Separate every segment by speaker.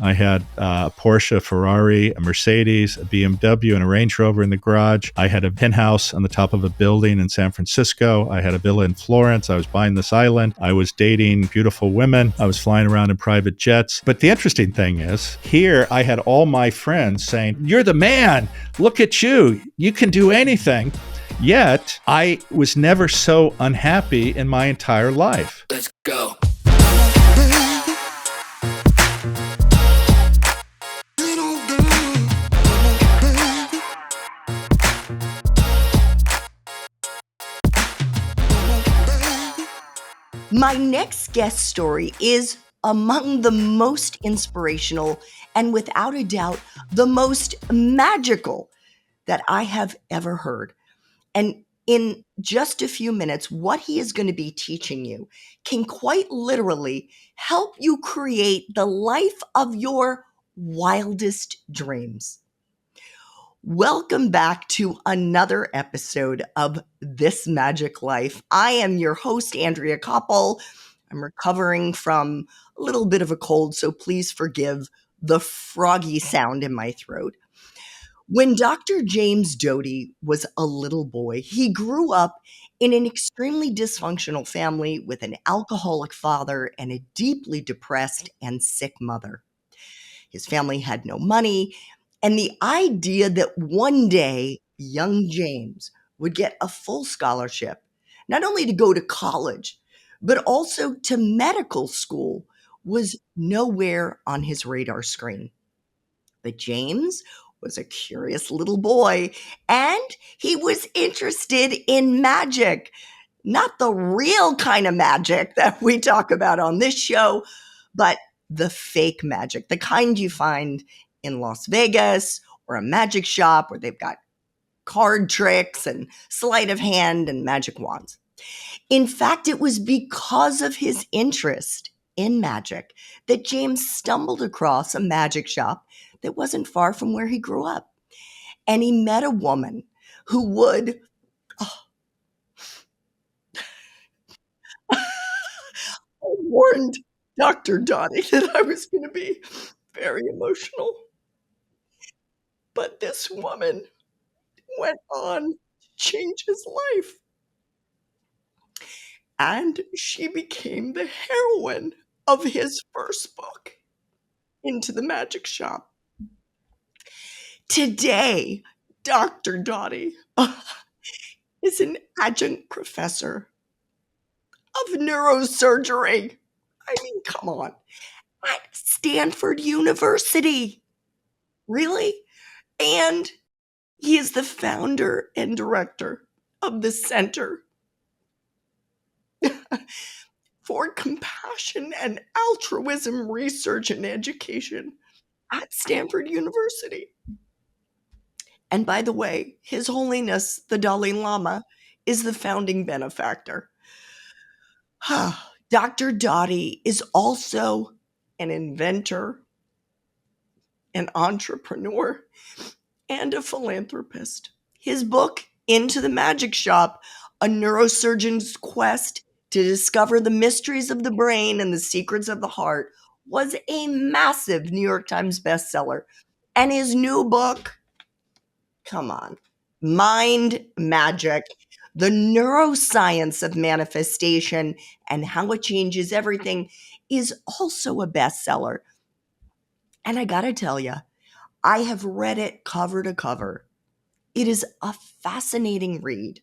Speaker 1: I had a Porsche, a Ferrari, a Mercedes, a BMW, and a Range Rover in the garage. I had a penthouse on the top of a building in San Francisco. I had a villa in Florence. I was buying this island. I was dating beautiful women. I was flying around in private jets. But the interesting thing is, here I had all my friends saying, "You're the man. Look at you. You can do anything." Yet, I was never so unhappy in my entire life.
Speaker 2: Let's go.
Speaker 3: My next guest story is among the most inspirational and without a doubt, the most magical that I have ever heard. And in just a few minutes, what he is going to be teaching you can quite literally help you create the life of your wildest dreams. Welcome back to another episode of This Magic Life. I am your host, Andrea Koppel. I'm recovering from a little bit of a cold, so please forgive the froggy sound in my throat. When Dr. James Doty was a little boy, he grew up in an extremely dysfunctional family with an alcoholic father and a deeply depressed and sick mother. His family had no money, and the idea that one day young James would get a full scholarship, not only to go to college, but also to medical school, was nowhere on his radar screen. But James was a curious little boy, and he was interested in magic. Not the real kind of magic that we talk about on this show, but the fake magic, the kind you find in Las Vegas or a magic shop where they've got card tricks and sleight of hand and magic wands. In fact, it was because of his interest in magic that James stumbled across a magic shop that wasn't far from where he grew up. And he met a woman who would, I warned Dr. Doty that I was going to be very emotional. But this woman went on to change his life. And she became the heroine of his first book, Into the Magic Shop. Today, Dr. Doty is an adjunct professor of neurosurgery. I mean, come on. At Stanford University. Really? And he is the founder and director of the Center for Compassion and Altruism Research and Education at Stanford University. And by the way, His Holiness, the Dalai Lama, is the founding benefactor. Dr. Doty is also an inventor, an entrepreneur, and a philanthropist. His book, Into the Magic Shop, A Neurosurgeon's Quest to Discover the Mysteries of the Brain and the Secrets of the Heart, was a massive New York Times bestseller. And his new book, come on, Mind Magic, The Neuroscience of Manifestation and How It Changes Everything, is also a bestseller. And I gotta tell you, I have read it cover to cover. It is a fascinating read.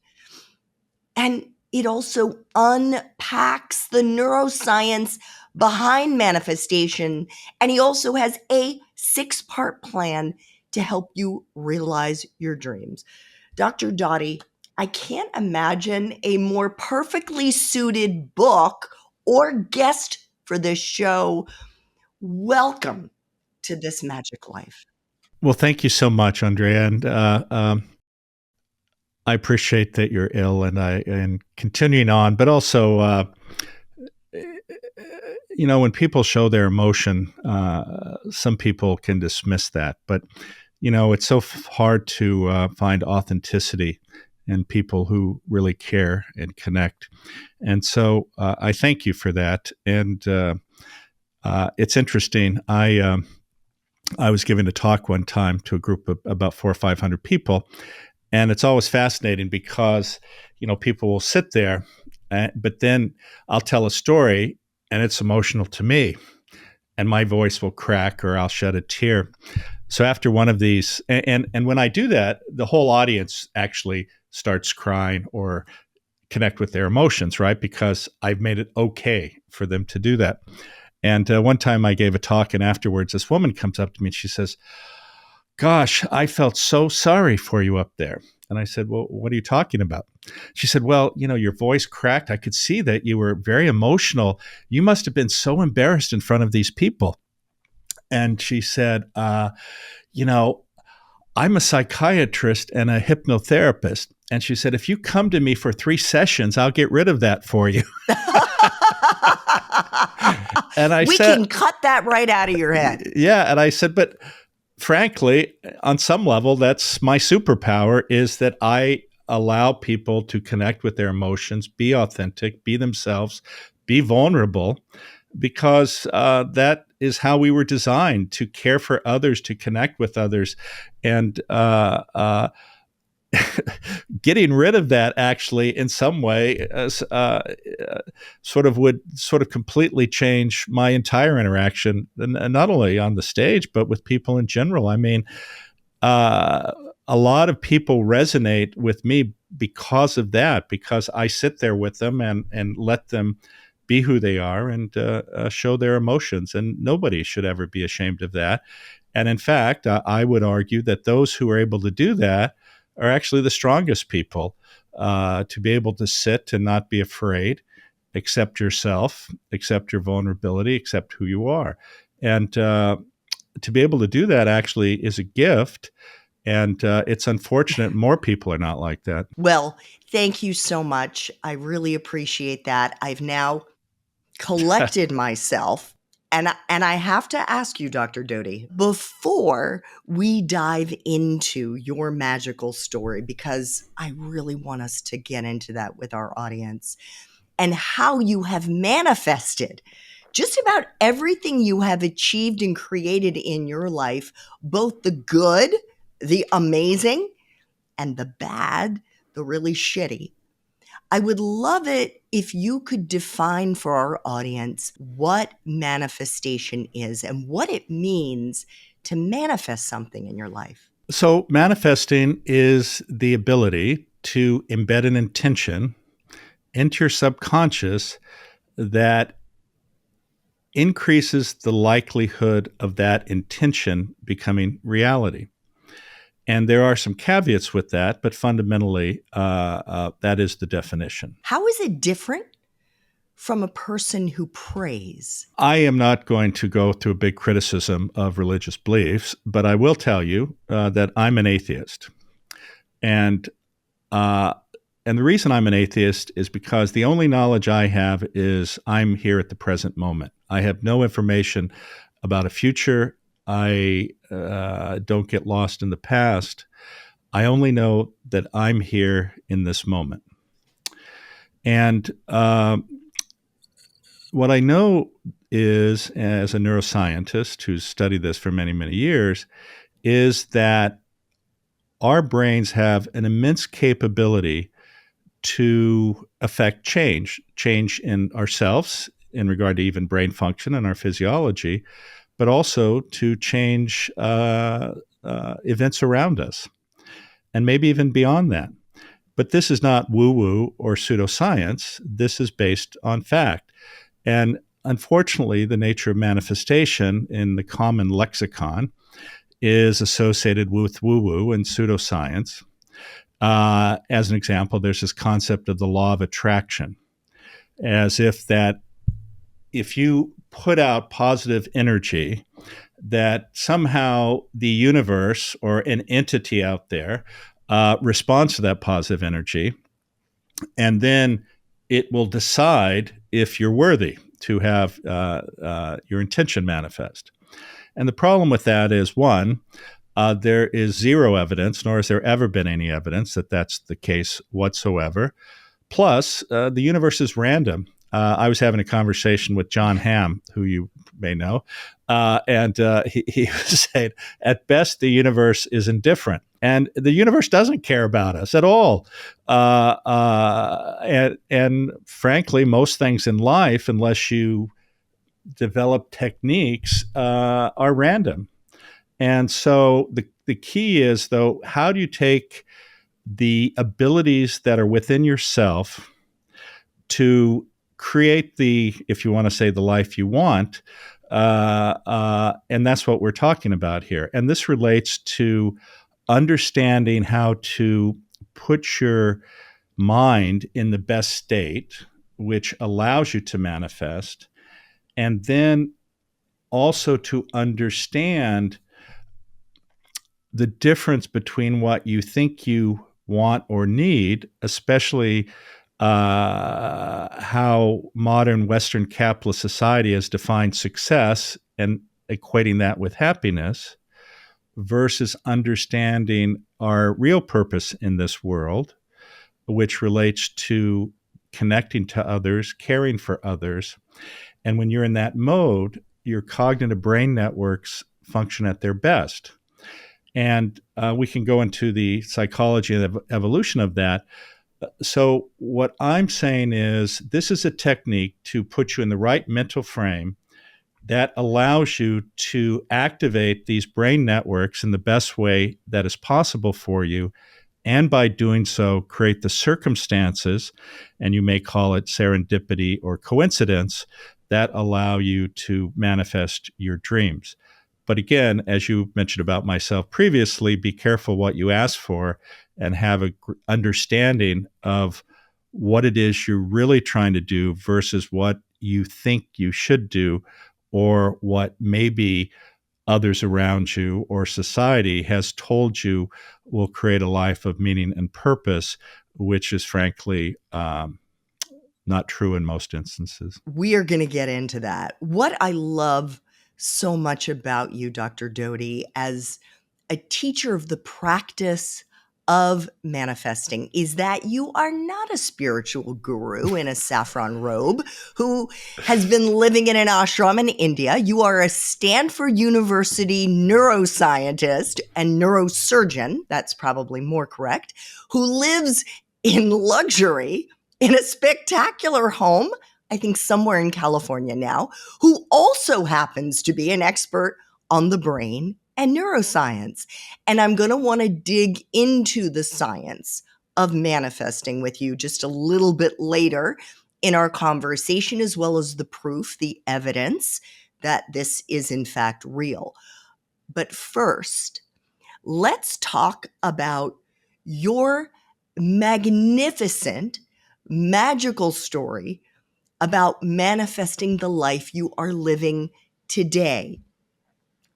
Speaker 3: And it also unpacks the neuroscience behind manifestation. And he also has a 6-part plan to help you realize your dreams. Dr. Doty, I can't imagine a more perfectly suited book or guest for this show. Welcome to This Magic Life.
Speaker 1: Well, thank you so much, Andrea. And I appreciate that you're ill and continuing on, but also, when people show their emotion, some people can dismiss that, but, it's so hard to find authenticity in people who really care and connect. And so I thank you for that. And it's interesting. I was giving a talk one time to a group of about 400 or 500 people. And it's always fascinating because, people will sit there, but then I'll tell a story and it's emotional to me and my voice will crack or I'll shed a tear. So after one of these, and when I do that, the whole audience actually starts crying or connect with their emotions, right? Because I've made it okay for them to do that. And one time I gave a talk, and afterwards, this woman comes up to me and she says, "Gosh, I felt so sorry for you up there." And I said, "Well, what are you talking about?" She said, "Well, your voice cracked. I could see that you were very emotional. You must have been so embarrassed in front of these people." And she said, "You know, I'm a psychiatrist and a hypnotherapist." And she said, "If you come to me for 3 sessions, I'll get rid of that for you." And
Speaker 3: we can cut that right out of your head.
Speaker 1: Yeah. And I said, "But frankly, on some level, that's my superpower, is that I allow people to connect with their emotions, be authentic, be themselves, be vulnerable, because that is how we were designed, to care for others, to connect with others. And getting rid of that actually in some way would completely change my entire interaction, and not only on the stage, but with people in general. I mean, a lot of people resonate with me because of that, because I sit there with them and let them be who they are and show their emotions. And nobody should ever be ashamed of that. And in fact, I would argue that those who are able to do that are actually the strongest people, to be able to sit and not be afraid, accept yourself, accept your vulnerability, accept who you are. And to be able to do that actually is a gift. And it's unfortunate more people are not like that.
Speaker 3: Well, thank you so much. I really appreciate that. I've now collected myself. And I have to ask you, Dr. Doty, before we dive into your magical story, because I really want us to get into that with our audience, and how you have manifested just about everything you have achieved and created in your life, both the good, the amazing, and the bad, the really shitty. I would love it if you could define for our audience what manifestation is and what it means to manifest something in your life.
Speaker 1: So manifesting is the ability to embed an intention into your subconscious that increases the likelihood of that intention becoming reality. And there are some caveats with that, but fundamentally, that is the definition.
Speaker 3: How is it different from a person who prays?
Speaker 1: I am not going to go through a big criticism of religious beliefs, but I will tell you that I'm an atheist. And the reason I'm an atheist is because the only knowledge I have is I'm here at the present moment. I have no information about a future. I don't get lost in the past. I only know that I'm here in this moment. And what I know is, as a neuroscientist who's studied this for many, many years, is that our brains have an immense capability to affect change in ourselves in regard to even brain function and our physiology, but also to change events around us, and maybe even beyond that. But this is not woo-woo or pseudoscience. This is based on fact. And unfortunately, the nature of manifestation in the common lexicon is associated with woo-woo and pseudoscience. As an example, there's this concept of the law of attraction, as if you put out positive energy, that somehow the universe or an entity out there responds to that positive energy, and then it will decide if you're worthy to have your intention manifest. And the problem with that is, one, there is zero evidence, nor has there ever been any evidence that that's the case whatsoever. Plus, the universe is random. I was having a conversation with John Hamm, who you may know, He was saying, at best, the universe is indifferent. And the universe doesn't care about us at all. And frankly, most things in life, unless you develop techniques, are random. And so the key is, though, how do you take the abilities that are within yourself to create the, if you want to say, the life you want? And that's what we're talking about here. And this relates to understanding how to put your mind in the best state, which allows you to manifest, and then also to understand the difference between what you think you want or need, especially how modern Western capitalist society has defined success and equating that with happiness, versus understanding our real purpose in this world, which relates to connecting to others, caring for others. And when you're in that mode, your cognitive brain networks function at their best. And we can go into the psychology and the evolution of that. So what I'm saying is, this is a technique to put you in the right mental frame that allows you to activate these brain networks in the best way that is possible for you. And by doing so, create the circumstances, and you may call it serendipity or coincidence, that allow you to manifest your dreams. But again, as you mentioned about myself previously, be careful what you ask for and have an understanding of what it is you're really trying to do versus what you think you should do, or what maybe others around you or society has told you will create a life of meaning and purpose, which is frankly not true in most instances.
Speaker 3: We are going to get into that. What I love so much about you, Dr. Doty, as a teacher of the practice of manifesting, is that you are not a spiritual guru in a saffron robe who has been living in an ashram in India. You are a Stanford University neuroscientist and neurosurgeon, that's probably more correct, who lives in luxury in a spectacular home, I think somewhere in California now, who also happens to be an expert on the brain and neuroscience. And I'm going to want to dig into the science of manifesting with you just a little bit later in our conversation, as well as the proof, the evidence that this is in fact real. But first, let's talk about your magnificent, magical story about manifesting the life you are living today.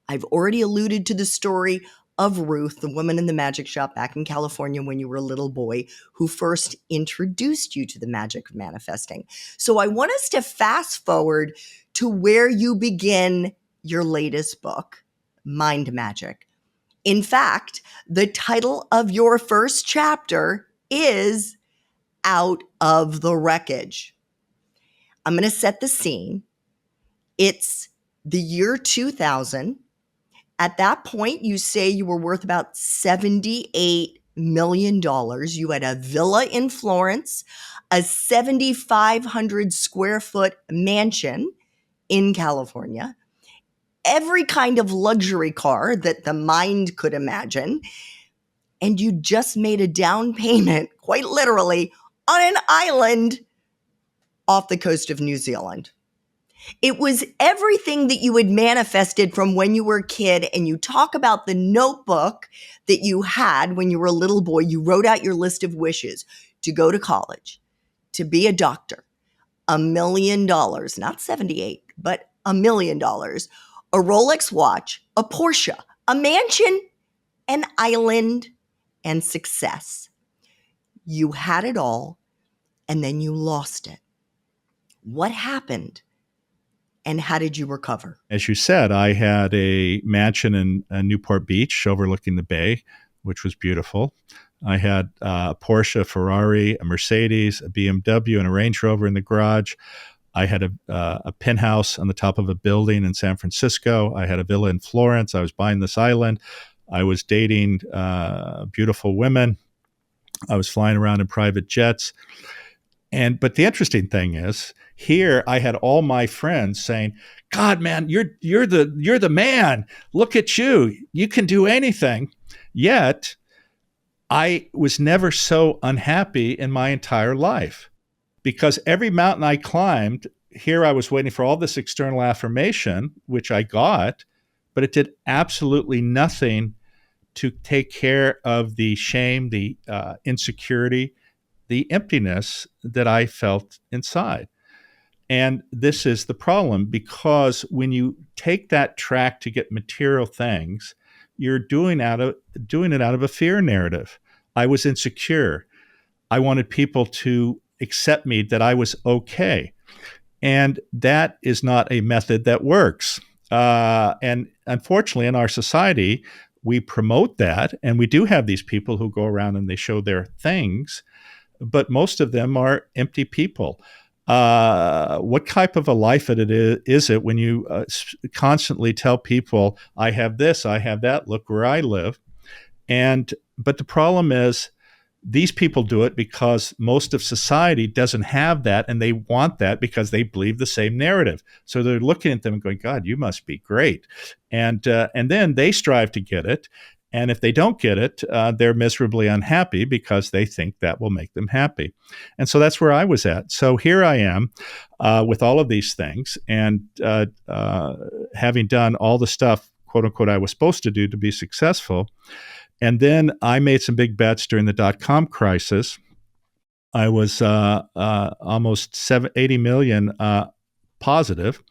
Speaker 3: I've already alluded to the story of Ruth, the woman in the magic shop back in California when you were a little boy, who first introduced you to the magic of manifesting. So I want us to fast forward to where you begin your latest book, Mind Magic. In fact, the title of your first chapter is Out of the Wreckage. I'm going to set the scene. It's the year 2000. At that point, you say you were worth about $78 million. You had a villa in Florence, a 7,500 square foot mansion in California, every kind of luxury car that the mind could imagine. And you just made a down payment, quite literally, on an island off the coast of New Zealand. It was everything that you had manifested from when you were a kid. And you talk about the notebook that you had when you were a little boy. You wrote out your list of wishes: to go to college, to be a doctor, $1 million, not 78, but $1 million, a Rolex watch, a Porsche, a mansion, an island, and success. You had it all, and then you lost it. What happened? And how did you recover?
Speaker 1: As you said, I had a mansion in Newport Beach overlooking the bay, which was beautiful. I had a Porsche, a Ferrari, a Mercedes, a BMW, and a Range Rover in the garage. I had a penthouse on the top of a building in San Francisco. I had a villa in Florence. I was buying this island. I was dating beautiful women. I was flying around in private jets. But the interesting thing is, here I had all my friends saying, "God, man, you're the man. Look at you. You can do anything." Yet I was never so unhappy in my entire life, because every mountain I climbed, here I was waiting for all this external affirmation, which I got, but it did absolutely nothing to take care of the shame, the insecurity, the emptiness that I felt inside. And this is the problem, because when you take that track to get material things, you're doing it out of a fear narrative. I was insecure. I wanted people to accept me, that I was okay. And that is not a method that works. And unfortunately, in our society, we promote that. And we do have these people who go around and they show their things, but most of them are empty people. What type of a life is it when you constantly tell people, I have this, I have that, look where I live? But the problem is, these people do it because most of society doesn't have that, and they want that because they believe the same narrative. So they're looking at them and going, God, you must be great. And then they strive to get it. And if they don't get it, they're miserably unhappy because they think that will make them happy. And so that's where I was at. So here I am with all of these things, and having done all the stuff, quote unquote, I was supposed to do to be successful. And then I made some big bets during the dot-com crisis. I was almost 80 million positive.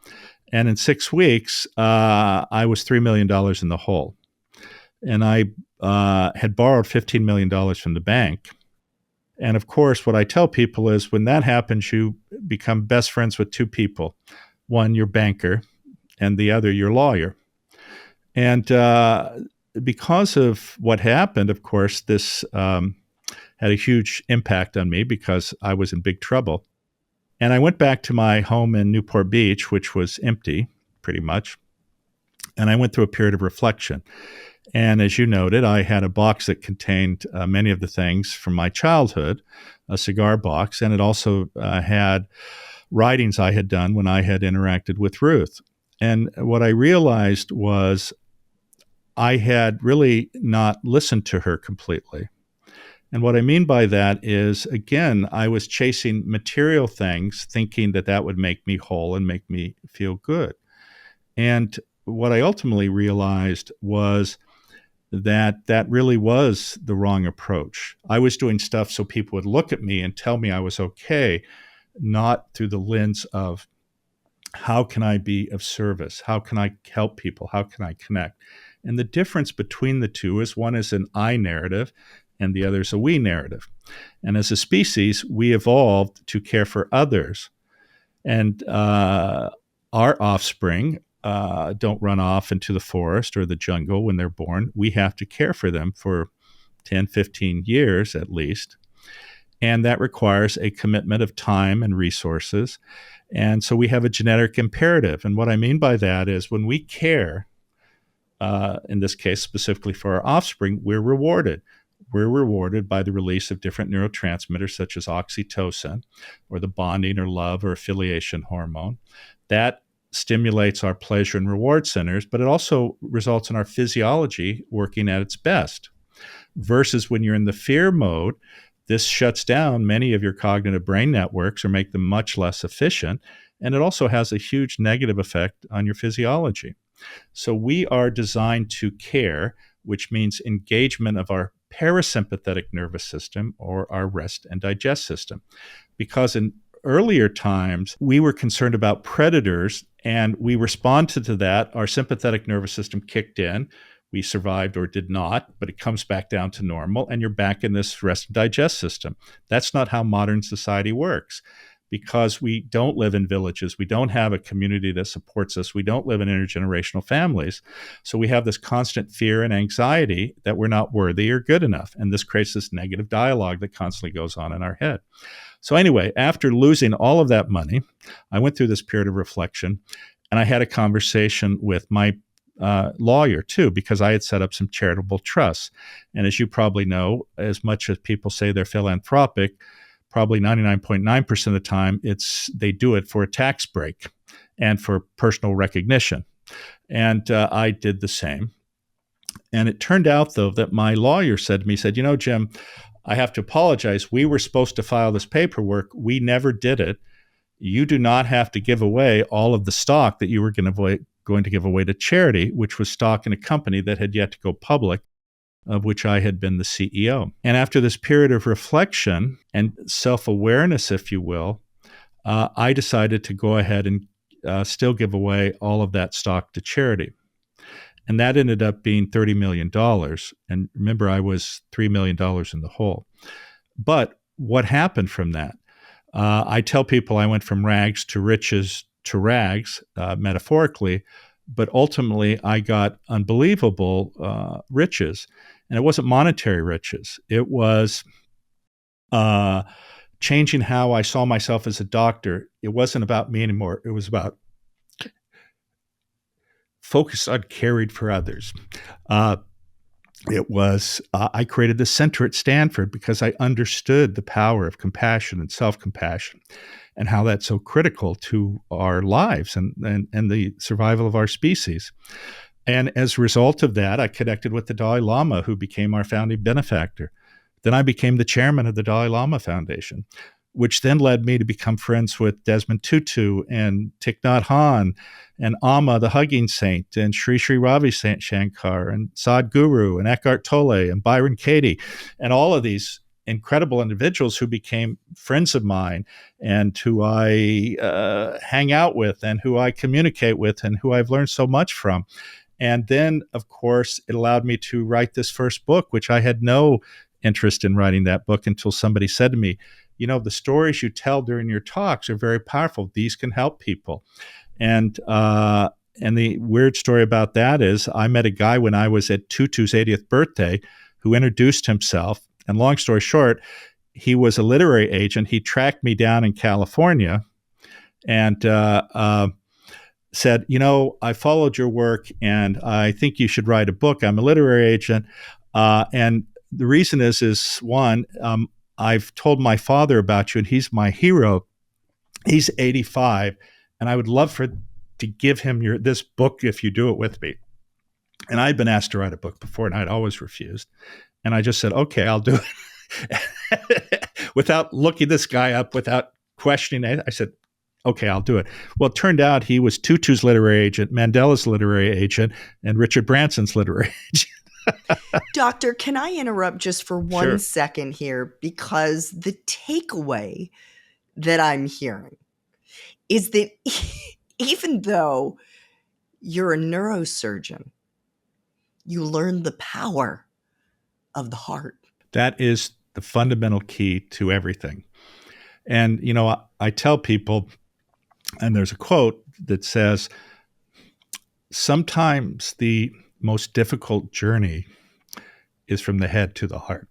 Speaker 1: And in 6 weeks, I was $3 million in the hole. And I had borrowed $15 million from the bank. And of course, what I tell people is, when that happens, you become best friends with two people. One, your banker, and the other, your lawyer. And because of what happened, of course, this had a huge impact on me, because I was in big trouble. And I went back to my home in Newport Beach, which was empty, pretty much. And I went through a period of reflection. And as you noted, I had a box that contained many of the things from my childhood, a cigar box, and it also had writings I had done when I had interacted with Ruth. And what I realized was, I had really not listened to her completely. And what I mean by that is, again, I was chasing material things, thinking that that would make me whole and make me feel good. And what I ultimately realized was that that really was the wrong approach. I was doing stuff so people would look at me and tell me I was okay, not through the lens of, how can I be of service? How can I help people? How can I connect? And the difference between the two is, one is an I narrative and the other is a we narrative. And as a species, we evolved to care for others. And our offspring don't run off into the forest or the jungle when they're born. We have to care for them for 10, 15 years at least. And that requires a commitment of time and resources. And so we have a genetic imperative. And what I mean by that is, when we care, in this case specifically for our offspring, we're rewarded. We're rewarded by the release of different neurotransmitters such as oxytocin, or the bonding or love or affiliation hormone. That stimulates our pleasure and reward centers, but it also results in our physiology working at its best. Versus when you're in the fear mode, this shuts down many of your cognitive brain networks or make them much less efficient. And it also has a huge negative effect on your physiology. So we are designed to care, which means engagement of our parasympathetic nervous system, or our rest and digest system. Because in earlier times, we were concerned about predators, and we responded to that. Our sympathetic nervous system kicked in. We survived or did not, but it comes back down to normal, and you're back in this rest and digest system. That's not how modern society works. because we don't live in villages. We don't have a community that supports us. We don't live in intergenerational families. So we have this constant fear and anxiety that we're not worthy or good enough. And this creates this negative dialogue that constantly goes on in our head. So anyway, after losing all of that money, I went through this period of reflection, and I had a conversation with my lawyer too, because I had set up some charitable trusts. And as you probably know, as much as people say they're philanthropic, probably 99.9% of the time, they do it for a tax break and for personal recognition. And I did the same. And it turned out, though, that my lawyer said to me, Jim, I have to apologize. We were supposed to file this paperwork. We never did it. You do not have to give away all of the stock that you were going to give away to charity, which was stock in a company that had yet to go public, of which I had been the CEO. And after this period of reflection and self-awareness, if you will, I decided to go ahead and still give away all of that stock to charity. And that ended up being $30 million. And remember, I was $3 million in the hole. But what happened from that? I tell people I went from rags to riches to rags, metaphorically, but ultimately I got unbelievable riches. And it wasn't monetary riches. It was changing how I saw myself as a doctor. It wasn't about me anymore. It was about focus on caring for others. I created the center at Stanford because I understood the power of compassion and self-compassion and how that's so critical to our lives and the survival of our species. And as a result of that, I connected with the Dalai Lama, who became our founding benefactor. Then I became the chairman of the Dalai Lama Foundation, which then led me to become friends with Desmond Tutu and Thich Nhat Hanh and Amma, the hugging saint, and Sri Sri Ravi Shankar and Sadhguru and Eckhart Tolle and Byron Katie, and all of these incredible individuals who became friends of mine and who I hang out with and who I communicate with and who I've learned so much from. And then, of course, it allowed me to write this first book, which I had no interest in writing that book until somebody said to me, the stories you tell during your talks are very powerful. These can help people. And the weird story about that is I met a guy when I was at Tutu's 80th birthday who introduced himself. And long story short, he was a literary agent. He tracked me down in California and said, I followed your work and I think you should write a book. I'm a literary agent. And the reason is one, I've told my father about you and he's my hero. He's 85 and I would love to give him this book if you do it with me. And I'd been asked to write a book before and I'd always refused. And I just said, okay, I'll do it. Without looking this guy up, without questioning it, I said, okay, I'll do it. Well, it turned out he was Tutu's literary agent, Mandela's literary agent, and Richard Branson's literary agent.
Speaker 3: Doctor, can I interrupt just for one
Speaker 1: Sure.
Speaker 3: second here? Because the takeaway that I'm hearing is that even though you're a neurosurgeon, you learn the power of the heart.
Speaker 1: That is the fundamental key to everything. And, I tell people, and there's a quote that says, sometimes the most difficult journey is from the head to the heart.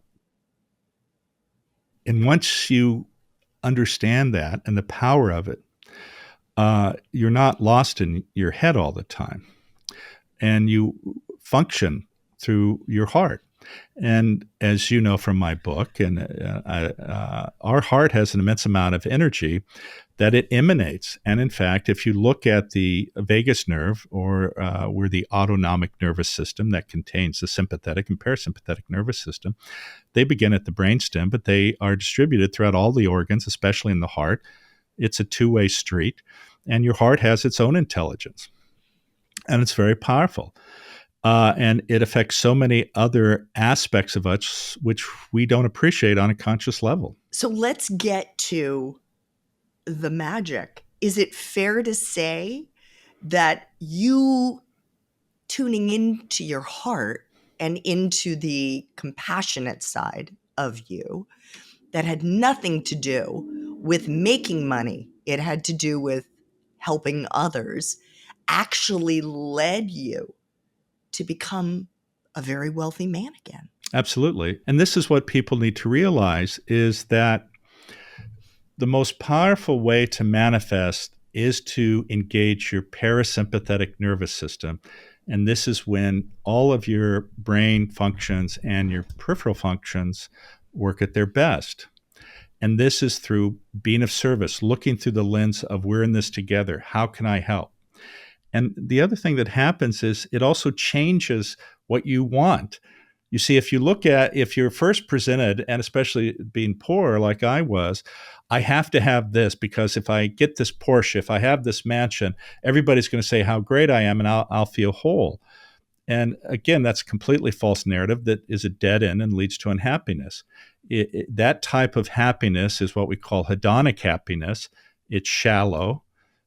Speaker 1: And once you understand that and the power of it, you're not lost in your head all the time. And you function through your heart. And as you know from my book, and our heart has an immense amount of energy that it emanates. And in fact, if you look at the vagus nerve, or we're the autonomic nervous system that contains the sympathetic and parasympathetic nervous system, they begin at the brainstem, but they are distributed throughout all the organs, especially in the heart. It's a two-way street, and your heart has its own intelligence. And it's very powerful. And it affects so many other aspects of us, which we don't appreciate on a conscious level.
Speaker 3: So let's get to the magic. Is it fair to say that you tuning into your heart and into the compassionate side of you that had nothing to do with making money. It had to do with helping others, actually led you to become a very wealthy man again.
Speaker 1: Absolutely. And this is what people need to realize is that the most powerful way to manifest is to engage your parasympathetic nervous system. And this is when all of your brain functions and your peripheral functions work at their best. And this is through being of service, looking through the lens of we're in this together. How can I help? And the other thing that happens is it also changes what you want. You see, if you're first presented, and especially being poor like I was, I have to have this because if I get this Porsche, if I have this mansion, everybody's going to say how great I am and I'll feel whole. And again, that's a completely false narrative that is a dead end and leads to unhappiness. That type of happiness is what we call hedonic happiness. It's shallow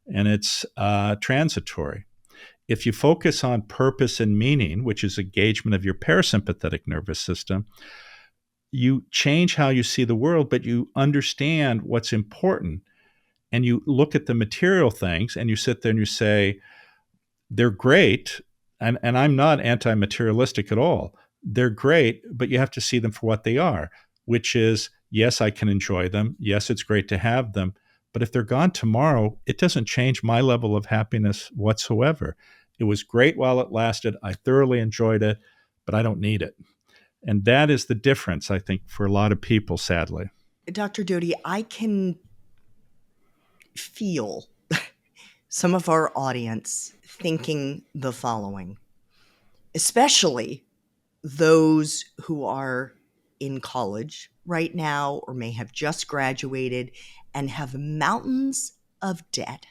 Speaker 1: and it's transitory. If you focus on purpose and meaning, which is engagement of your parasympathetic nervous system, you change how you see the world, but you understand what's important. And you look at the material things and you sit there and you say, they're great. And I'm not anti-materialistic at all. They're great, but you have to see them for what they are, which is, yes, I can enjoy them. Yes, it's great to have them. But if they're gone tomorrow, it doesn't change my level of happiness whatsoever. It was great while it lasted. I thoroughly enjoyed it, but I don't need it. And that is the difference, I think, for a lot of people, sadly.
Speaker 3: Dr. Doty, I can feel some of our audience thinking the following, especially those who are in college right now or may have just graduated and have mountains of debt.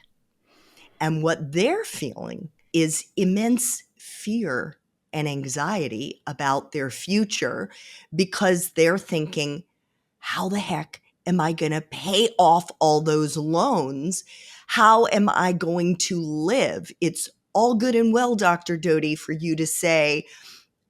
Speaker 3: And what they're feeling is immense fear and anxiety about their future because they're thinking, how the heck am I going to pay off all those loans? How am I going to live? It's all good and well, Dr. Doty, for you to say,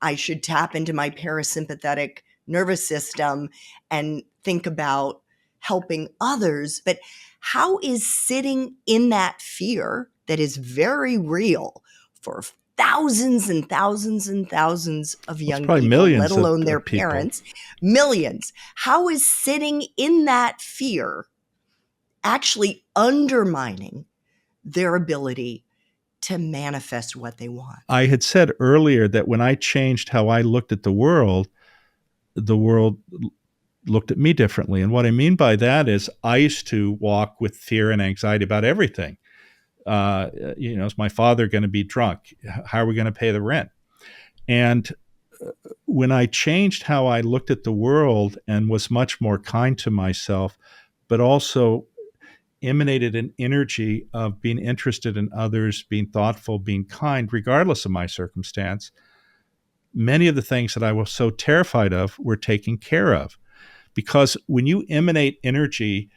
Speaker 3: I should tap into my parasympathetic nervous system and think about helping others. But how is sitting in that fear that is very real for thousands and thousands and thousands of young people, let alone their parents, millions, how is sitting in that fear actually undermining their ability to manifest what they want?
Speaker 1: I had said earlier that when I changed how I looked at the world looked at me differently. And what I mean by that is I used to walk with fear and anxiety about everything. Is my father going to be drunk? How are we going to pay the rent? And when I changed how I looked at the world and was much more kind to myself, but also emanated an energy of being interested in others, being thoughtful, being kind, regardless of my circumstance, many of the things that I was so terrified of were taken care of. Because when you emanate energy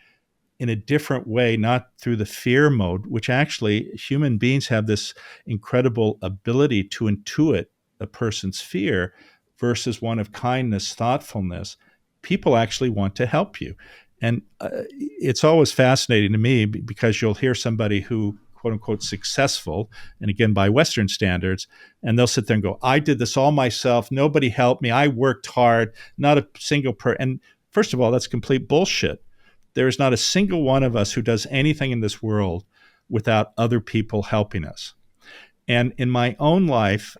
Speaker 1: in a different way, not through the fear mode, which actually human beings have this incredible ability to intuit a person's fear versus one of kindness, thoughtfulness, people actually want to help you. And it's always fascinating to me because you'll hear somebody who, quote unquote, successful, and again, by Western standards, and they'll sit there and go, I did this all myself. Nobody helped me. I worked hard, not a single And first of all, that's complete bullshit. There is not a single one of us who does anything in this world without other people helping us. And in my own life,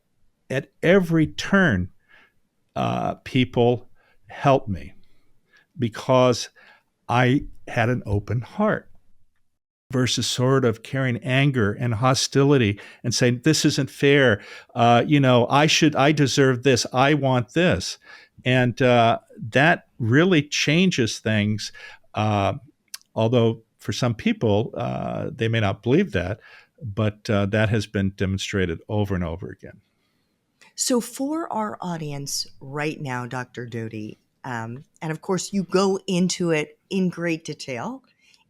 Speaker 1: at every turn, people help me because I had an open heart versus sort of carrying anger and hostility and saying, this isn't fair. I deserve this. I want this. And that really changes things. Although for some people, they may not believe that, but that has been demonstrated over and over again.
Speaker 3: So for our audience right now, Dr. Doty, and of course you go into it in great detail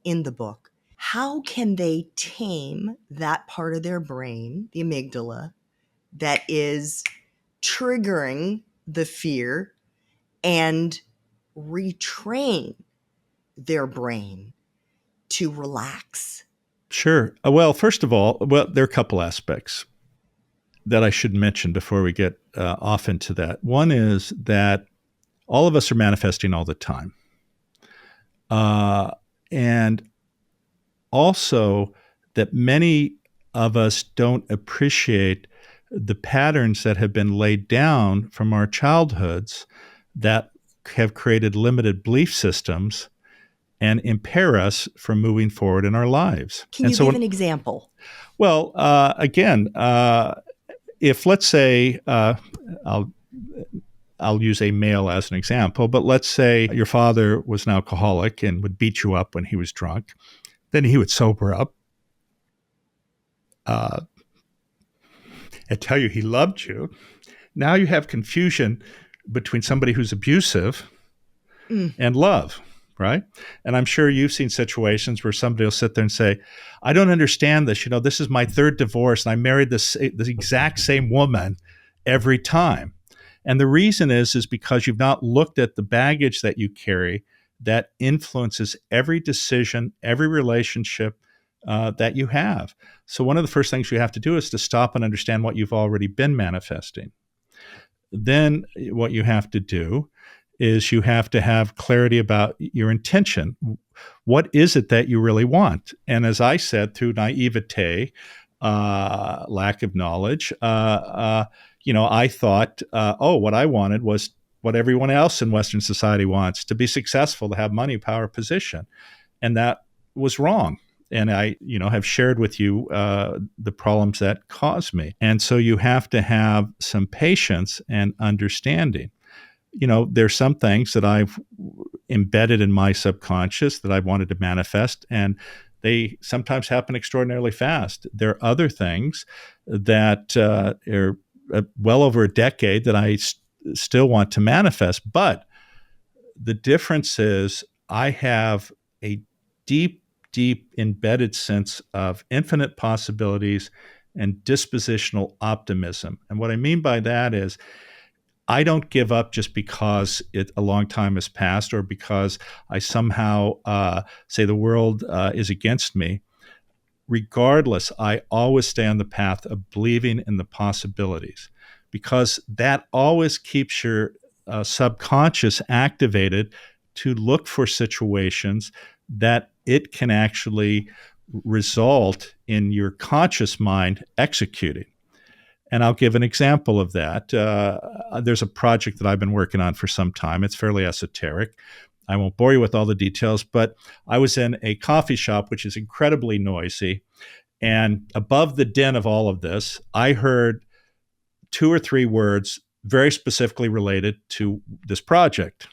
Speaker 3: in the book, how can they tame that part of their brain, the amygdala, that is triggering the fear and retrain their brain to relax?
Speaker 1: Sure. Well, first of all, there are a couple aspects that I should mention before we get off into that. One is that all of us are manifesting all the time. And also that many of us don't appreciate the patterns that have been laid down from our childhoods that have created limited belief systems and impair us from moving forward in our lives.
Speaker 3: Can you give an example?
Speaker 1: Well, again, if let's say, I'll use a male as an example, but let's say your father was an alcoholic and would beat you up when he was drunk. Then he would sober up and tell you he loved you. Now you have confusion between somebody who's abusive and love, right? And I'm sure you've seen situations where somebody will sit there and say, I don't understand this. This is my third divorce and I married the exact same woman every time. And the reason is because you've not looked at the baggage that you carry that influences every decision, every relationship that you have. So one of the first things you have to do is to stop and understand what you've already been manifesting. Then what you have to do is you have to have clarity about your intention. What is it that you really want? And as I said, through naivete, lack of knowledge, I thought, what I wanted was what everyone else in Western society wants, to be successful, to have money, power, position. And that was wrong. And I, have shared with you the problems that caused me. And so you have to have some patience and understanding. There's some things that I've embedded in my subconscious that I've wanted to manifest, and they sometimes happen extraordinarily fast. There are other things that are well over a decade that I still want to manifest. But the difference is I have a deep embedded sense of infinite possibilities and dispositional optimism. And what I mean by that is I don't give up just because a long time has passed or because I somehow say the world is against me. Regardless, I always stay on the path of believing in the possibilities, because that always keeps your subconscious activated to look for situations that it can actually result in your conscious mind executing. And I'll give an example of that. There's a project that I've been working on for some time. It's fairly esoteric. I won't bore you with all the details, but I was in a coffee shop, which is incredibly noisy. And above the din of all of this, I heard 2 or 3 words very specifically related to this project.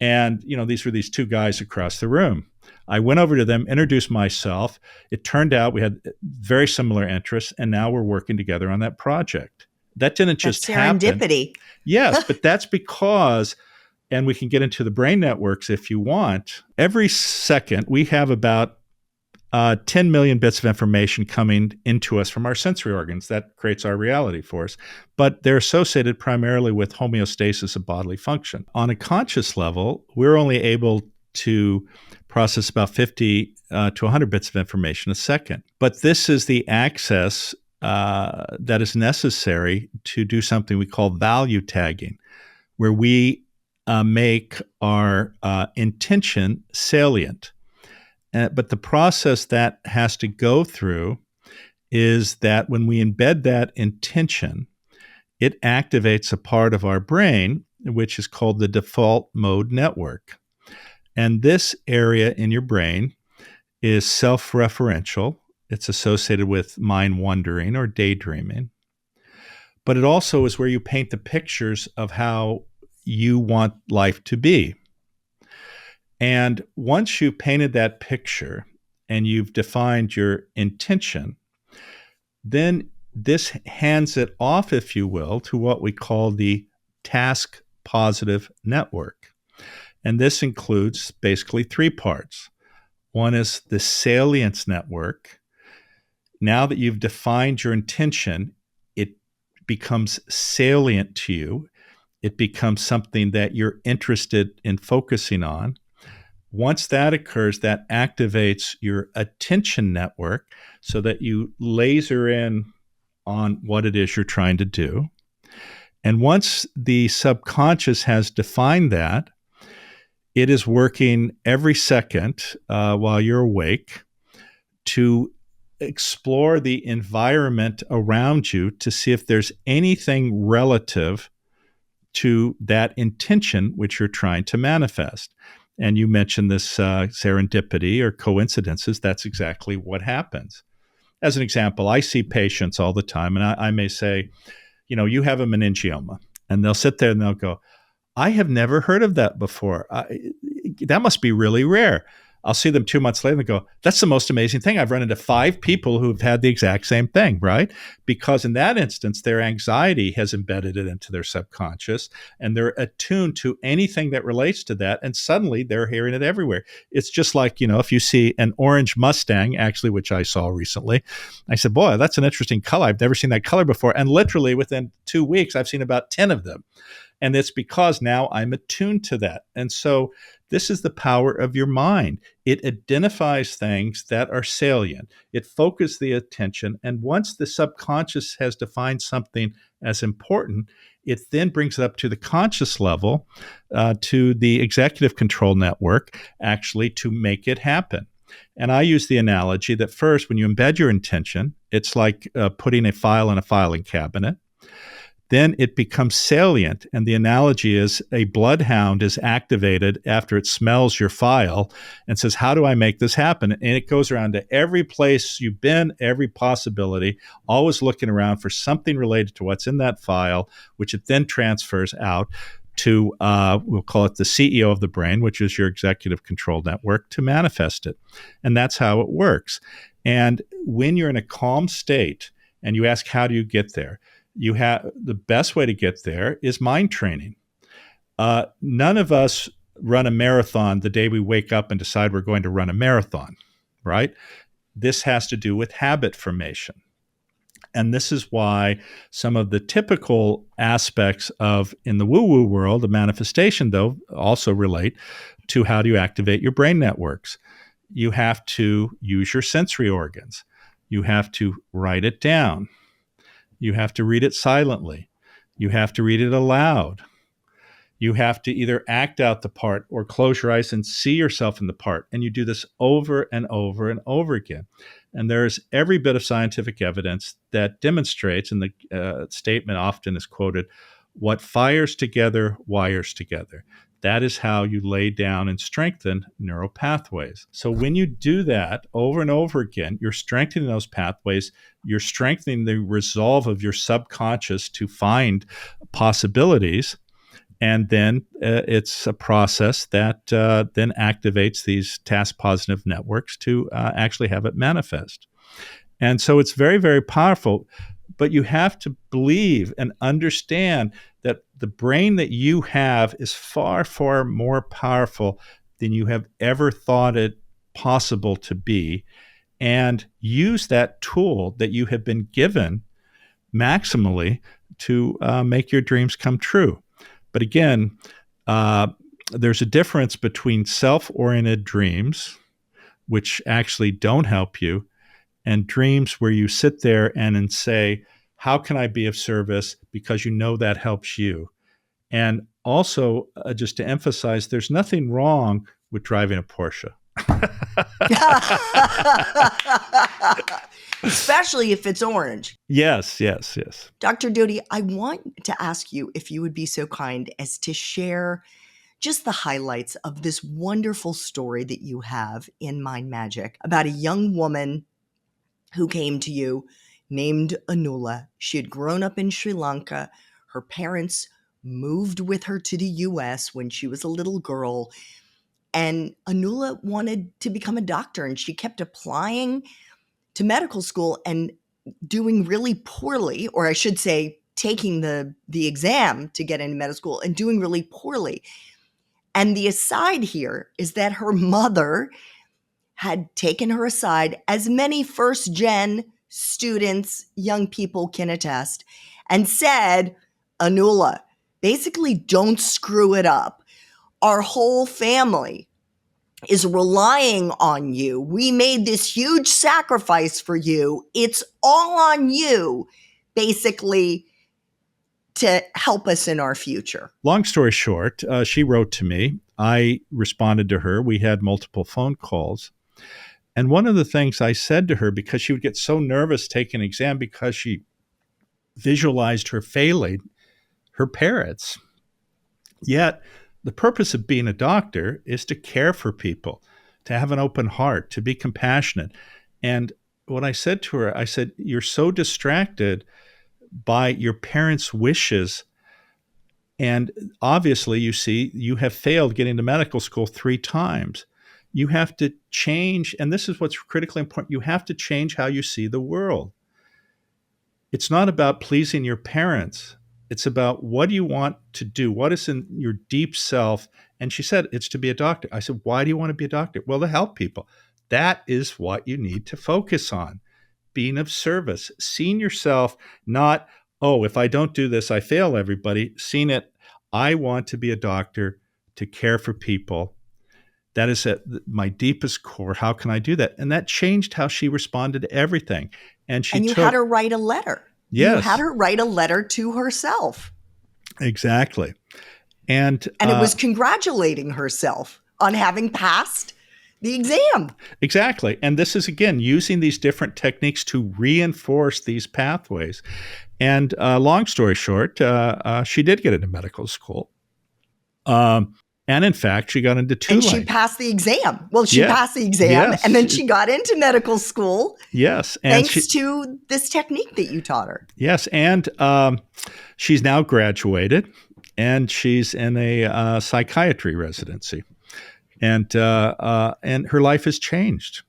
Speaker 1: And, these were these 2 guys across the room. I went over to them, introduced myself. It turned out we had very similar interests, and now we're working together on that project. That didn't just happen.
Speaker 3: Serendipity.
Speaker 1: Yes, but that's because, and we can get into the brain networks if you want, every second we have about 10 million bits of information coming into us from our sensory organs. That creates our reality for us. But they're associated primarily with homeostasis of bodily function. On a conscious level, we're only able to process about 50 to 100 bits of information a second. But this is the access that is necessary to do something we call value tagging, where we make our intention salient. But the process that has to go through is that when we embed that intention, it activates a part of our brain, which is called the default mode network. And this area in your brain is self-referential. It's associated with mind wandering or daydreaming. But it also is where you paint the pictures of how you want life to be. And once you've painted that picture and you've defined your intention, then this hands it off, if you will, to what we call the task positive network. And this includes basically 3 parts. One is the salience network. Now that you've defined your intention, it becomes salient to you. It becomes something that you're interested in focusing on. Once that occurs, that activates your attention network so that you laser in on what it is you're trying to do. And once the subconscious has defined that, it is working every second while you're awake to explore the environment around you to see if there's anything relative to that intention which you're trying to manifest. And you mentioned this serendipity or coincidences. That's exactly what happens. As an example, I see patients all the time, and I may say, you have a meningioma. And they'll sit there and they'll go, I have never heard of that before. That must be really rare. I'll see them 2 months later and go, that's the most amazing thing. I've run into 5 people who've had the exact same thing, right? Because in that instance, their anxiety has embedded it into their subconscious and they're attuned to anything that relates to that. And suddenly they're hearing it everywhere. It's just like, if you see an orange Mustang, actually, which I saw recently, I said, boy, that's an interesting color. I've never seen that color before. And literally within 2 weeks, I've seen about 10 of them. And it's because now I'm attuned to that. And so this is the power of your mind. It identifies things that are salient. It focuses the attention. And once the subconscious has defined something as important, it then brings it up to the conscious level, to the executive control network, actually to make it happen. And I use the analogy that first, when you embed your intention, it's like putting a file in a filing cabinet. Then it becomes salient. And the analogy is a bloodhound is activated after it smells your file and says, how do I make this happen? And it goes around to every place you've been, every possibility, always looking around for something related to what's in that file, which it then transfers out to, we'll call it the CEO of the brain, which is your executive control network, to manifest it. And that's how it works. And when you're in a calm state and you ask, how do you get there? You have the best way to get there is mind training. None of us run a marathon the day we wake up and decide we're going to run a marathon, right? This has to do with habit formation. And this is why some of the typical aspects of, in the woo-woo world, of manifestation, though, also relate to how do you activate your brain networks. You have to use your sensory organs. You have to write it down. You have to read it silently. You have to read it aloud. You have to either act out the part or close your eyes and see yourself in the part. And you do this over and over and over again. And there's every bit of scientific evidence that demonstrates, and the statement often is quoted, what fires together wires together. That is how you lay down and strengthen neural pathways. So when you do that over and over again, you're strengthening those pathways. You're strengthening the resolve of your subconscious to find possibilities. And then it's a process that then activates these task positive networks to actually have it manifest. And so it's very, very powerful. But you have to believe and understand that the brain that you have is far, far more powerful than you have ever thought it possible to be. And use that tool that you have been given maximally to make your dreams come true. But again, there's a difference between self-oriented dreams, which actually don't help you, and dreams where you sit there and say, how can I be of service? Because you know that helps you. And also, just to emphasize, there's nothing wrong with driving a Porsche.
Speaker 3: Especially if it's orange.
Speaker 1: Yes, yes, yes.
Speaker 3: Dr. Doty, I want to ask you if you would be so kind as to share just the highlights of this wonderful story that you have in Mind Magic about a young woman who came to you named Anula. She had grown up in Sri Lanka. Her parents moved with her to the US when she was a little girl. And Anula wanted to become a doctor, and she kept applying to medical school and doing really poorly, or I should say, taking the exam to get into medical school and doing really poorly. And the aside here is that her mother had taken her aside, as many first-gen students, young people can attest, and said, Anula, basically don't screw it up. Our whole family is relying on you. We made this huge sacrifice for you. It's all on you, basically, to help us in our future.
Speaker 1: Long story short, she wrote to me. I responded to her. We had multiple phone calls. And one of the things I said to her, because she would get so nervous taking an exam because she visualized her failing her parents. Yet the purpose of being a doctor is to care for people, to have an open heart, to be compassionate. And what I said to her, I said, you're so distracted by your parents' wishes. And obviously, you see, you have failed getting to medical school 3 times. You have to change, and this is what's critically important, you have to change how you see the world. It's not about pleasing your parents. It's about what do you want to do? What is in your deep self? And she said, it's to be a doctor. I said, why do you want to be a doctor? Well, to help people. That is what you need to focus on. Being of service, seeing yourself not, oh, if I don't do this, I fail everybody. Seeing it, I want to be a doctor to care for people. That is at my deepest core. How can I do that? And that changed how she responded to everything. And
Speaker 3: you had her write a letter.
Speaker 1: Yes.
Speaker 3: You had her write a letter to herself.
Speaker 1: Exactly. And
Speaker 3: it was congratulating herself on having passed the exam.
Speaker 1: Exactly. And this is, again, using these different techniques to reinforce these pathways. And long story short, she did get into medical school. And in fact, she got into
Speaker 3: And she passed the exam. Well, she passed the exam, and then she got into medical school.
Speaker 1: Yes.
Speaker 3: And thanks to this technique that you taught her.
Speaker 1: Yes. And she's now graduated, and she's in a psychiatry residency. And her life has changed.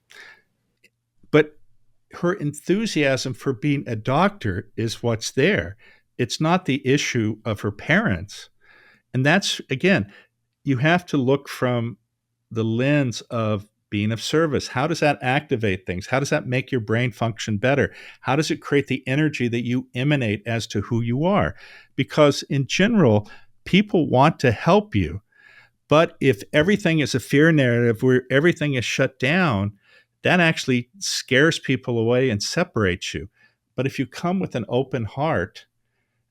Speaker 1: But her enthusiasm for being a doctor is what's there. It's not the issue of her parents. And that's, again, you have to look from the lens of being of service. How does that activate things? How does that make your brain function better? How does it create the energy that you emanate as to who you are? Because in general, people want to help you. But if everything is a fear narrative where everything is shut down, that actually scares people away and separates you. But if you come with an open heart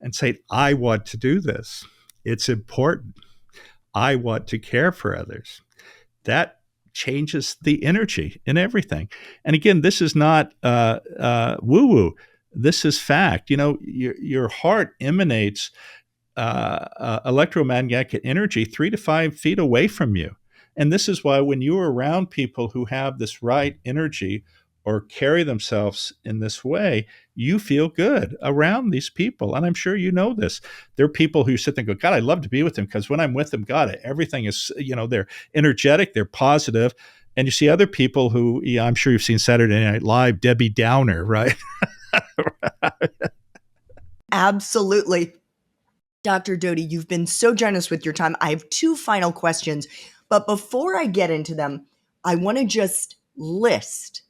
Speaker 1: and say, I want to do this, it's important. I want to care for others. That changes the energy in everything. And again, this is not woo-woo. This is fact. You know, your heart emanates electromagnetic energy 3 to 5 feet away from you. And this is why when you're around people who have this right energy or carry themselves in this way, you feel good around these people. And I'm sure you know this. There are people who sit there and go, God, I love to be with them because when I'm with them, God, everything is, they're energetic, they're positive. And you see other people who, I'm sure you've seen Saturday Night Live, Debbie Downer, right?
Speaker 3: Absolutely. Dr. Doty, you've been so generous with your time. I have 2 final questions. But before I get into them, I want to just list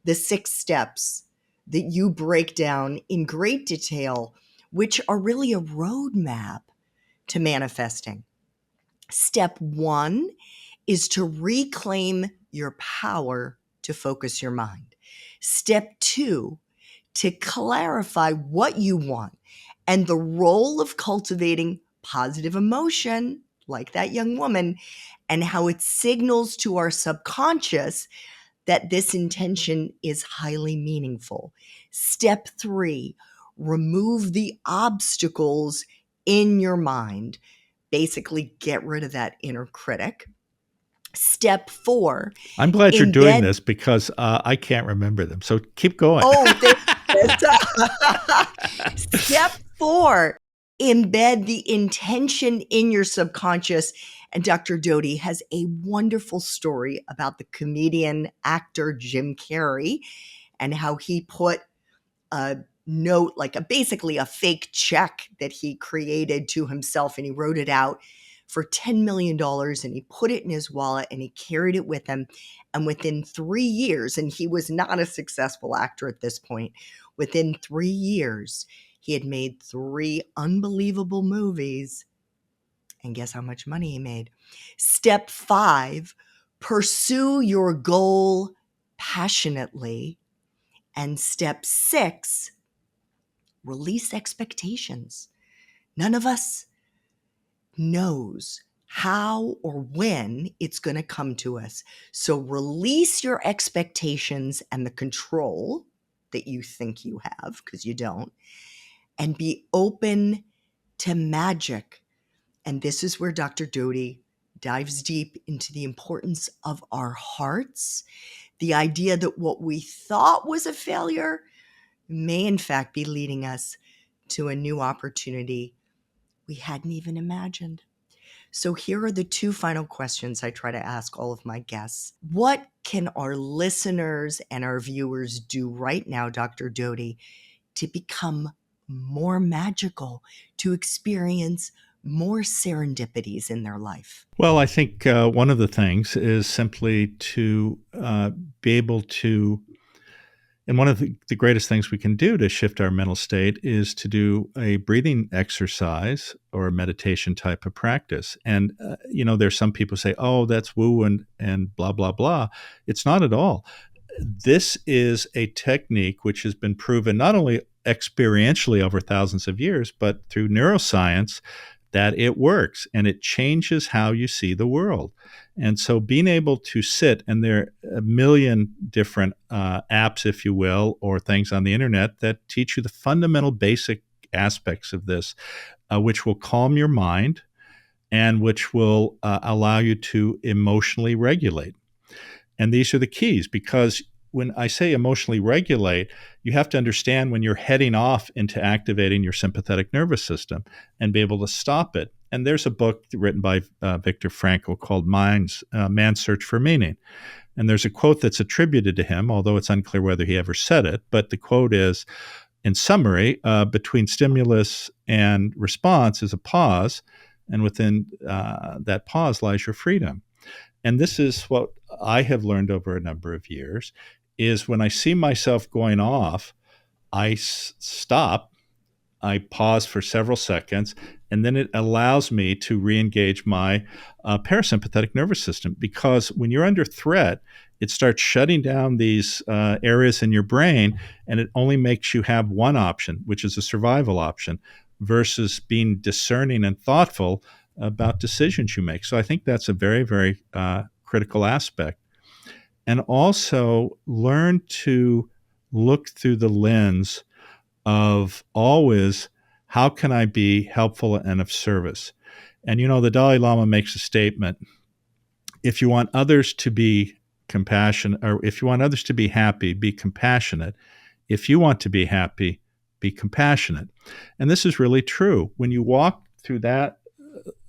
Speaker 3: the 6 steps that you break down in great detail, which are really a roadmap to manifesting. Step 1 is to reclaim your power to focus your mind. Step 2, to clarify what you want and the role of cultivating positive emotion, like that young woman, and how it signals to our subconscious that this intention is highly meaningful. Step 3, remove the obstacles in your mind. Basically, get rid of that inner critic. Step 4.
Speaker 1: I'm glad you're doing this because I can't remember them. So keep going.
Speaker 3: Step 4, embed the intention in your subconscious. And Dr. Doty has a wonderful story about the comedian actor Jim Carrey and how he put a note, basically a fake check that he created to himself, and he wrote it out for $10 million, and he put it in his wallet and he carried it with him. And within 3 years, and he was not a successful actor at this point, within 3 years, he had made 3 unbelievable movies. And guess how much money he made? Step 5, Pursue your goal passionately. And step 6, release expectations. None of us knows how or when it's going to come to us. So release your expectations and the control that you think you have, because you don't, and be open to magic. And this is where Dr. Doty dives deep into the importance of our hearts, the idea that what we thought was a failure may in fact be leading us to a new opportunity we hadn't even imagined. So here are the 2 final questions I try to ask all of my guests. What can our listeners and our viewers do right now, Dr. Doty, to become more magical, to experience more serendipities in their life?
Speaker 1: Well, I think one of the things is simply to be able to, and one of the greatest things we can do to shift our mental state is to do a breathing exercise or a meditation type of practice. And, there's some people say, oh, that's woo and blah, blah, blah. It's not at all. This is a technique which has been proven not only experientially over thousands of years, but through neuroscience that it works and it changes how you see the world. And so being able to sit, and there are a million different apps, if you will, or things on the internet that teach you the fundamental basic aspects of this, which will calm your mind and which will allow you to emotionally regulate. And these are the keys, because when I say emotionally regulate, you have to understand when you're heading off into activating your sympathetic nervous system and be able to stop it. And there's a book written by Viktor Frankl called Man's Search for Meaning. And there's a quote that's attributed to him, although it's unclear whether he ever said it. But the quote is, in summary, between stimulus and response is a pause, and within that pause lies your freedom. And this is what I have learned over a number of years, is when I see myself going off, I stop, I pause for several seconds, and then it allows me to re-engage my parasympathetic nervous system. Because when you're under threat, it starts shutting down these areas in your brain, and it only makes you have one option, which is a survival option, versus being discerning and thoughtful about decisions you make. So I think that's a very, very critical aspect. And also learn to look through the lens of always, how can I be helpful and of service? And, the Dalai Lama makes a statement: if you want others to be compassionate, or if you want others to be happy, be compassionate. If you want to be happy, be compassionate. And this is really true. When you walk through that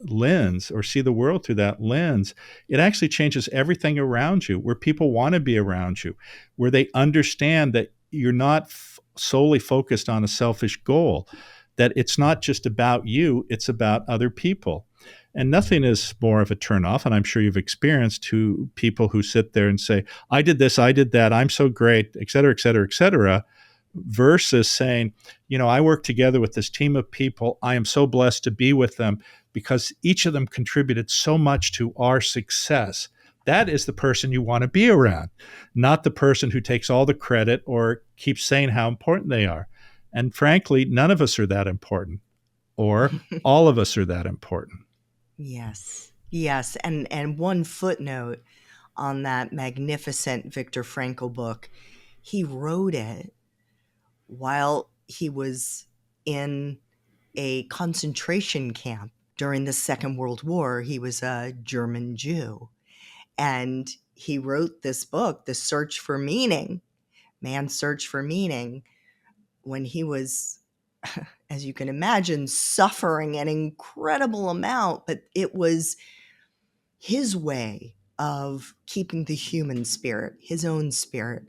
Speaker 1: lens or see the world through that lens, it actually changes everything around you, where people want to be around you, where they understand that you're not solely focused on a selfish goal, that it's not just about you, it's about other people. And nothing is more of a turnoff, and I'm sure you've experienced, to people who sit there and say, I did this, I did that, I'm so great, et cetera, et cetera, et cetera, versus saying, I work together with this team of people. I am so blessed to be with them because each of them contributed so much to our success. That is the person you want to be around, not the person who takes all the credit or keeps saying how important they are. And frankly, none of us are that important, or all of us are that important.
Speaker 3: Yes. Yes. And one footnote on that magnificent Viktor Frankl book, he wrote it while he was in a concentration camp during the Second World War. He was a German Jew. And he wrote this book, The Search for Meaning, Man's Search for Meaning, when he was, as you can imagine, suffering an incredible amount. But it was his way of keeping the human spirit, his own spirit,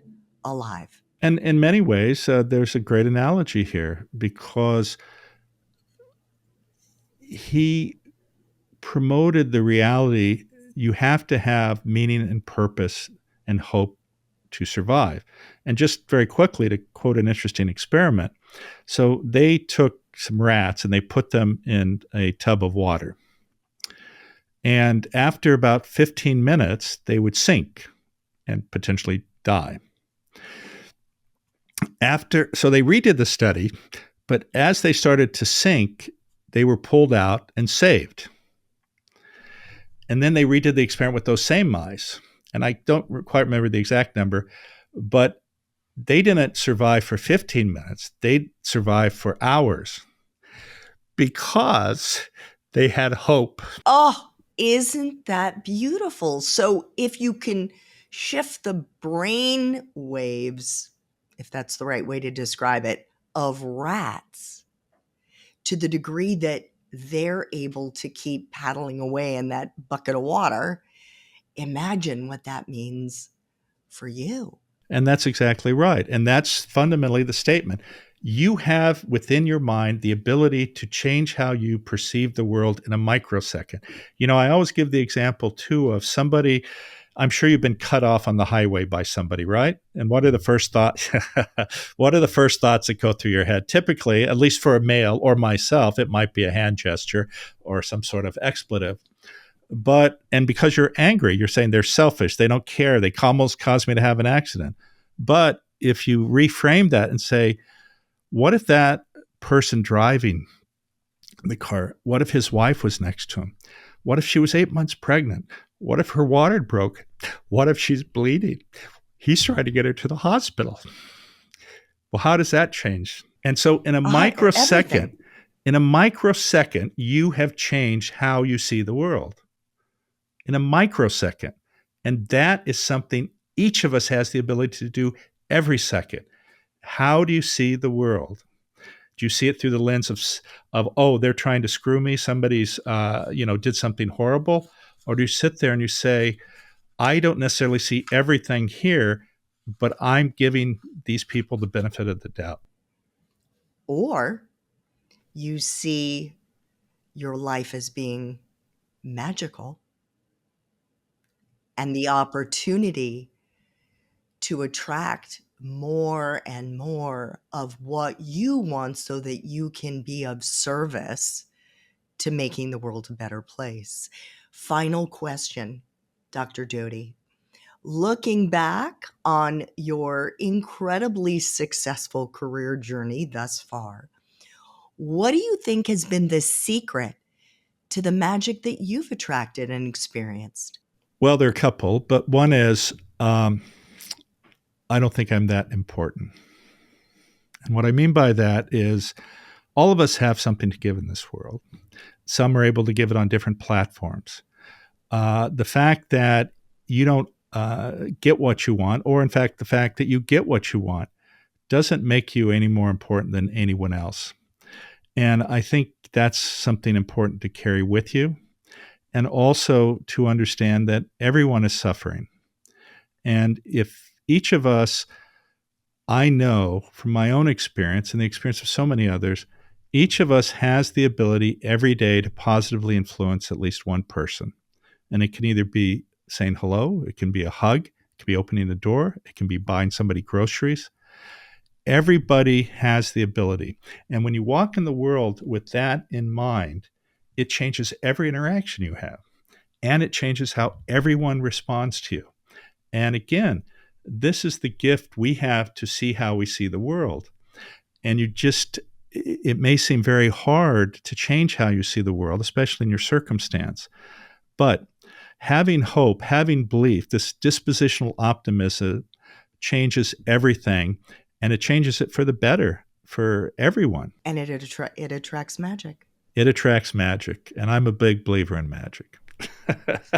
Speaker 3: alive.
Speaker 1: And in many ways, there's a great analogy here, because he promoted the reality you have to have meaning and purpose and hope to survive. And just very quickly, to quote an interesting experiment, so they took some rats and they put them in a tub of water. And after about 15 minutes, they would sink and potentially die. So they redid the study, but as they started to sink, they were pulled out and saved. And then they redid the experiment with those same mice. And I don't quite remember the exact number, but they didn't survive for 15 minutes. They survived for hours because they had hope.
Speaker 3: Oh, isn't that beautiful? So if you can shift the brain waves, if that's the right way to describe it, of rats to the degree that they're able to keep paddling away in that bucket of water, imagine what that means for you.
Speaker 1: And that's exactly right. And that's fundamentally the statement. You have within your mind the ability to change how you perceive the world in a microsecond. I always give the example too of somebody. I'm sure you've been cut off on the highway by somebody, right? And what are the first thoughts? What are the first thoughts that go through your head? Typically, at least for a male or myself, it might be a hand gesture or some sort of expletive. And because you're angry, you're saying they're selfish, they don't care, they almost caused me to have an accident. But if you reframe that and say, what if that person driving the car, what if his wife was next to him? What if she was 8 months pregnant? What if her water broke? What if she's bleeding? He's trying to get her to the hospital. Well, how does that change? And so in a microsecond, you have changed how you see the world. In a microsecond. And that is something each of us has the ability to do every second. How do you see the world? Do you see it through the lens of oh, they're trying to screw me, somebody's did something horrible? Or do you sit there and you say, I don't necessarily see everything here, but I'm giving these people the benefit of the doubt?
Speaker 3: Or you see your life as being magical and the opportunity to attract more and more of what you want so that you can be of service to making the world a better place. Final question, Dr. Doty. Looking back on your incredibly successful career journey thus far, what do you think has been the secret to the magic that you've attracted and experienced?
Speaker 1: Well, there are a couple, but one is I don't think I'm that important. And what I mean by that is all of us have something to give in this world. Some are able to give it on different platforms. The fact that you don't get what you want, or in fact, the fact that you get what you want, doesn't make you any more important than anyone else. And I think that's something important to carry with you. And also to understand that everyone is suffering. And if each of us, I know from my own experience and the experience of so many others, each of us has the ability every day to positively influence at least one person. And it can either be saying hello, it can be a hug, it can be opening a door, it can be buying somebody groceries. Everybody has the ability. And when you walk in the world with that in mind, it changes every interaction you have. And it changes how everyone responds to you. And again, this is the gift we have to see how we see the world. And it may seem very hard to change how you see the world, especially in your circumstance. But having hope, having belief, this dispositional optimism changes everything, and it changes it for the better for everyone.
Speaker 3: And it attracts magic.
Speaker 1: It attracts magic, and I'm a big believer in magic.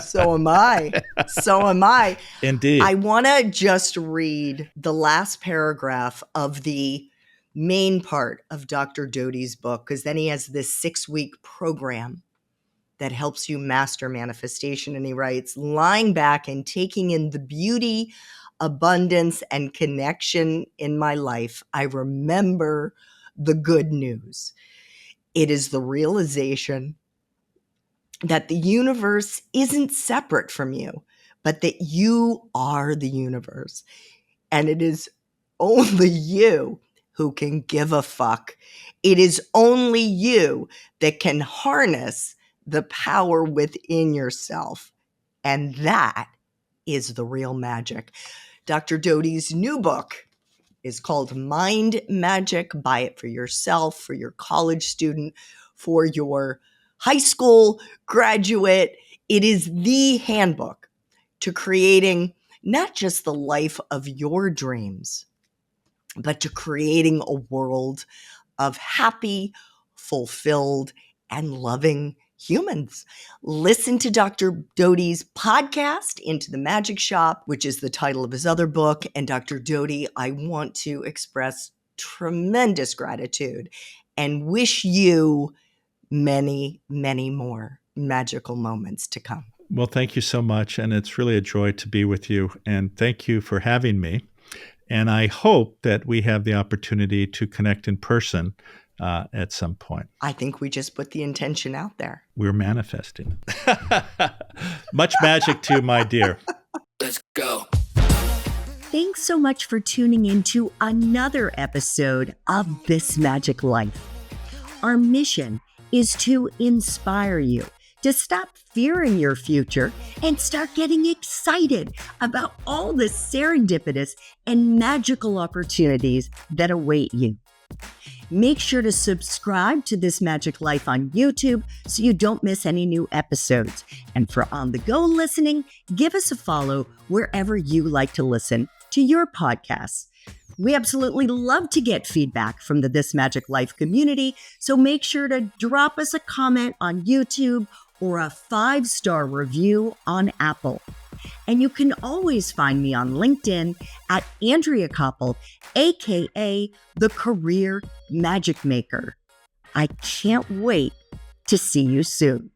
Speaker 3: So am I. So am I.
Speaker 1: Indeed.
Speaker 3: I want to just read the last paragraph of the main part of Dr. Doty's book, because then he has this 6-week program that helps you master manifestation. And he writes, lying back and taking in the beauty, abundance, and connection in my life, I remember the good news. It is the realization that the universe isn't separate from you, but that you are the universe. And it is only you who can give a fuck. It is only you that can harness the power within yourself. And that is the real magic. Dr. Doty's new book is called Mind Magic. Buy it for yourself, for your college student, for your high school graduate. It is the handbook to creating not just the life of your dreams, but to creating a world of happy, fulfilled, and loving humans. Listen to Dr. Doty's podcast, Into the Magic Shop, which is the title of his other book. And Dr. Doty, I want to express tremendous gratitude and wish you many, many more magical moments to come.
Speaker 1: Well, thank you so much. And it's really a joy to be with you. And thank you for having me. And I hope that we have the opportunity to connect in person at some point.
Speaker 3: I think we just put the intention out there.
Speaker 1: We're manifesting. Much magic to you, my dear.
Speaker 2: Let's go.
Speaker 3: Thanks so much for tuning in to another episode of This Magic Life. Our mission is to inspire you to stop fearing your future and start getting excited about all the serendipitous and magical opportunities that await you. Make sure to subscribe to This Magic Life on YouTube so you don't miss any new episodes. And for on-the-go listening, give us a follow wherever you like to listen to your podcasts. We absolutely love to get feedback from the This Magic Life community, so make sure to drop us a comment on YouTube or a 5-star review on Apple. And you can always find me on LinkedIn at Andrea Koppel, aka the Career Magic Maker. I can't wait to see you soon.